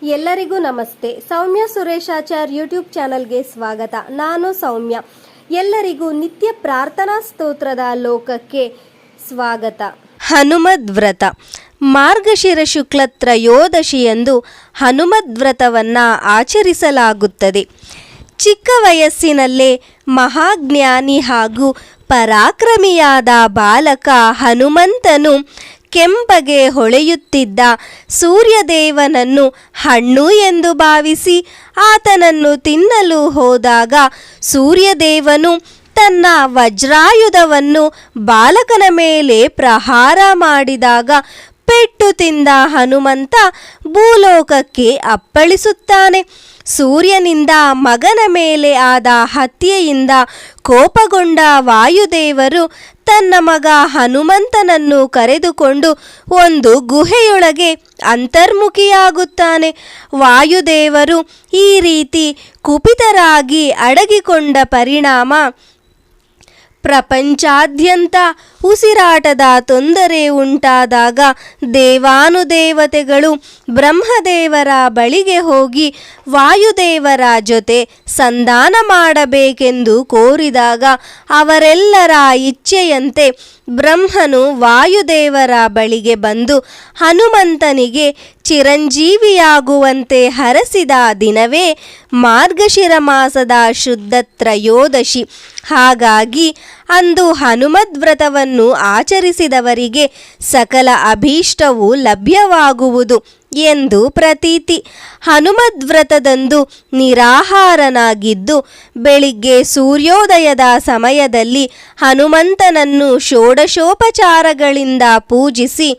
ಎಲ್ಲರಿಗೂ ನಮಸ್ತೆ. ಸೌಮ್ಯ ಸುರೇಶಾಚಾರ್ ಯೂಟ್ಯೂಬ್ ಚಾನಲ್ಗೆ ಸ್ವಾಗತ. ನಾನು ಸೌಮ್ಯ. ಎಲ್ಲರಿಗೂ ನಿತ್ಯ ಪ್ರಾರ್ಥನಾ ಸ್ತೋತ್ರದ ಲೋಕಕ್ಕೆ ಸ್ವಾಗತ. ಹನುಮದ್ ವ್ರತ. ಮಾರ್ಗಶಿರ ಶುಕ್ಲ ತ್ರಯೋದಶಿಯಂದು ಹನುಮದ್ ವ್ರತವನ್ನು ಆಚರಿಸಲಾಗುತ್ತದೆ. ಚಿಕ್ಕ ವಯಸ್ಸಿನಲ್ಲೇ ಮಹಾಜ್ಞಾನಿ ಹಾಗೂ ಪರಾಕ್ರಮಿಯಾದ ಬಾಲಕ ಹನುಮಂತನು ಕೆಂಪಗೆ ಹೊಳೆಯುತ್ತಿದ್ದ ಸೂರ್ಯದೇವನನ್ನು ಹಣ್ಣು ಎಂದು ಭಾವಿಸಿ ಆತನನ್ನು ತಿನ್ನಲು ಹೋದಾಗ ಸೂರ್ಯದೇವನು ತನ್ನ ವಜ್ರಾಯುಧವನ್ನು ಬಾಲಕನ ಮೇಲೆ ಪ್ರಹಾರ ಮಾಡಿದಾಗ ಪೆಟ್ಟು ತಿಂದ ಹನುಮಂತ ಭೂಲೋಕಕ್ಕೆ ಅಪ್ಪಳಿಸುತ್ತಾನೆ. ಸೂರ್ಯನಿಂದ ಮಗನ ಮೇಲೆ ಆದ ಹತ್ಯೆಯಿಂದ ಕೋಪಗೊಂಡ ವಾಯುದೇವರು ತನ್ನ ಮಗ ಹನುಮಂತನನ್ನು ಕರೆದುಕೊಂಡು ಒಂದು ಗುಹೆಯೊಳಗೆ ಅಂತರ್ಮುಖಿಯಾಗುತ್ತಾನೆ. ವಾಯುದೇವರು ಈ ರೀತಿ ಕುಪಿತರಾಗಿ ಅಡಗಿಕೊಂಡ ಪರಿಣಾಮ ಪ್ರಪಂಚಾದ್ಯಂತ ಉಸಿರಾಟದ ತೊಂದರೆ ಉಂಟಾದಾಗ ದೇವಾನುದೇವತೆಗಳು ಬ್ರಹ್ಮದೇವರ ಬಳಿಗೆ ಹೋಗಿ ವಾಯುದೇವರ ಜೊತೆ ಸಂಧಾನ ಮಾಡಬೇಕೆಂದು ಕೋರಿದಾಗ ಅವರೆಲ್ಲರ ಇಚ್ಛೆಯಂತೆ ಬ್ರಹ್ಮನು ವಾಯುದೇವರ ಬಳಿಗೆ ಬಂದು ಹನುಮಂತನಿಗೆ ಚಿರಂಜೀವಿಯಾಗುವಂತೆ ಹರಸಿದ ದಿನವೇ ಮಾರ್ಗಶಿರ ಮಾಸದ ಶುದ್ಧ ತ್ರಯೋದಶಿ. ಹಾಗಾಗಿ ಅಂದು ಹನುಮದ್ ವ್ರತವನ್ನು ಆಚರಿಸಿದವರಿಗೆ ಸಕಲ ಅಭೀಷ್ಟವೂ ಲಭ್ಯವಾಗುವುದು ಎಂದು ಪ್ರತೀತಿ. ಹನುಮದ್ ವ್ರತದಂದು ನಿರಾಹಾರನಾಗಿದ್ದು ಬೆಳಿಗ್ಗೆ ಸೂರ್ಯೋದಯದ ಸಮಯದಲ್ಲಿ ಹನುಮಂತನನ್ನು ಷೋಡಶೋಪಚಾರಗಳಿಂದ ಪೂಜಿಸಿ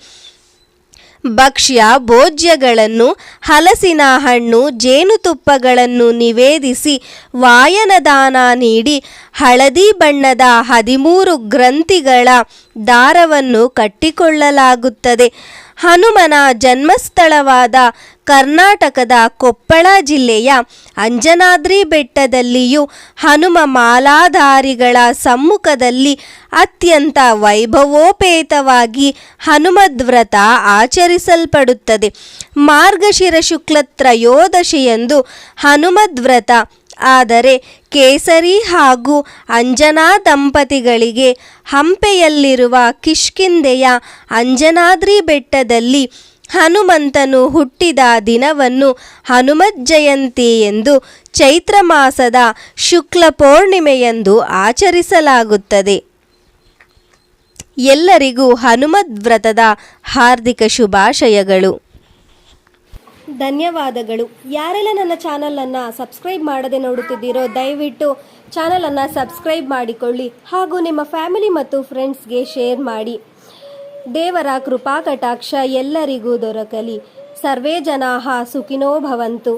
ಭಕ್ಷ್ಯ ಭೋಜ್ಯಗಳನ್ನು, ಹಲಸಿನ ಹಣ್ಣು, ಜೇನುತುಪ್ಪಗಳನ್ನು ನಿವೇದಿಸಿ ವಾಯನದಾನ ನೀಡಿ ಹಳದಿ ಬಣ್ಣದ 13 ಗ್ರಂಥಿಗಳ ದಾರವನ್ನು ಕಟ್ಟಿಕೊಳ್ಳಲಾಗುತ್ತದೆ. ಹನುಮನ ಜನ್ಮಸ್ಥಳವಾದ ಕರ್ನಾಟಕದ ಕೊಪ್ಪಳ ಜಿಲ್ಲೆಯ ಅಂಜನಾದ್ರಿ ಬೆಟ್ಟದಲ್ಲಿಯೂ ಹನುಮ ಮಾಲಾಧಾರಿಗಳ ಸಮ್ಮುಖದಲ್ಲಿ ಅತ್ಯಂತ ವೈಭವೋಪೇತವಾಗಿ ಹನುಮದ್ ವ್ರತ ಆಚರಿಸಲ್ಪಡುತ್ತದೆ. ಮಾರ್ಗಶಿರ ಶುಕ್ಲ ತ್ರಯೋದಶಿಯಂದು ಹನುಮದ್ ವ್ರತ. ಆದರೆ ಕೇಸರಿ ಹಾಗೂ ಅಂಜನಾ ದಂಪತಿಗಳಿಗೆ ಹಂಪೆಯಲ್ಲಿರುವ ಕಿಷ್ಕಿಂಧೆಯ ಅಂಜನಾದ್ರಿ ಬೆಟ್ಟದಲ್ಲಿ ಹನುಮಂತನು ಹುಟ್ಟಿದ ದಿನವನ್ನು ಹನುಮತ್ ಜಯಂತಿ ಎಂದು ಚೈತ್ರ ಮಾಸದ ಶುಕ್ಲ ಪೌರ್ಣಿಮೆಯಂದು ಆಚರಿಸಲಾಗುತ್ತದೆ. ಎಲ್ಲರಿಗೂ ಹನುಮದ್ ವ್ರತದ ಹಾರ್ದಿಕ ಶುಭಾಶಯಗಳು. ಧನ್ಯವಾದಗಳು. ಯಾರೆಲ್ಲ ನನ್ನ ಚಾನಲನ್ನು ಸಬ್ಸ್ಕ್ರೈಬ್ ಮಾಡದೆ ನೋಡುತ್ತಿದ್ದೀರೋ ದಯವಿಟ್ಟು ಚಾನಲನ್ನು ಸಬ್ಸ್ಕ್ರೈಬ್ ಮಾಡಿಕೊಳ್ಳಿ ಹಾಗೂ ನಿಮ್ಮ ಫ್ಯಾಮಿಲಿ ಮತ್ತು ಫ್ರೆಂಡ್ಸ್ಗೆ ಶೇರ್ ಮಾಡಿ. ದೇವರ ಕೃಪಾ ಕಟಾಕ್ಷ ಎಲ್ಲರಿಗೂ ದೊರಕಲಿ. ಸರ್ವೇ ಜನಾಃ ಸುಖಿನೋ ಭವಂತು.